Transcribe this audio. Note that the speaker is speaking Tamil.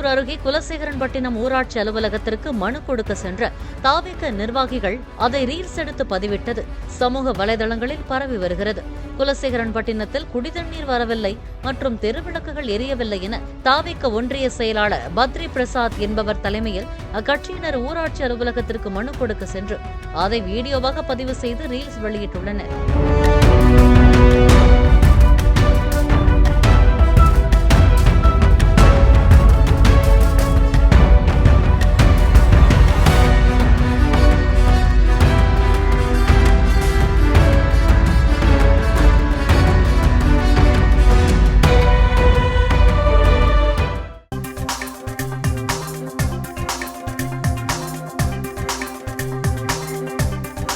திருவொற்றியூர் அருகே குலசேகரன்பட்டினம் ஊராட்சி அலுவலகத்திற்கு மனு கொடுக்க சென்ற தாவேக நிர்வாகிகள் அதை ரீல்ஸ் எடுத்து பதிவிட்டது சமூக வலைதளங்களில் பரவி வருகிறது. குலசேகரன்பட்டினத்தில் குடிதண்ணீர் வரவில்லை மற்றும் தெருவிளக்குகள் எரியவில்லை என தாவேக ஒன்றிய செயலாளர் பத்ரி பிரசாத் என்பவர் தலைமையில் அக்கட்சியினர் ஊராட்சி அலுவலகத்திற்கு மனு கொடுக்க சென்று அதை வீடியோவாக பதிவு செய்து ரீல்ஸ் வெளியிட்டுள்ளனர்.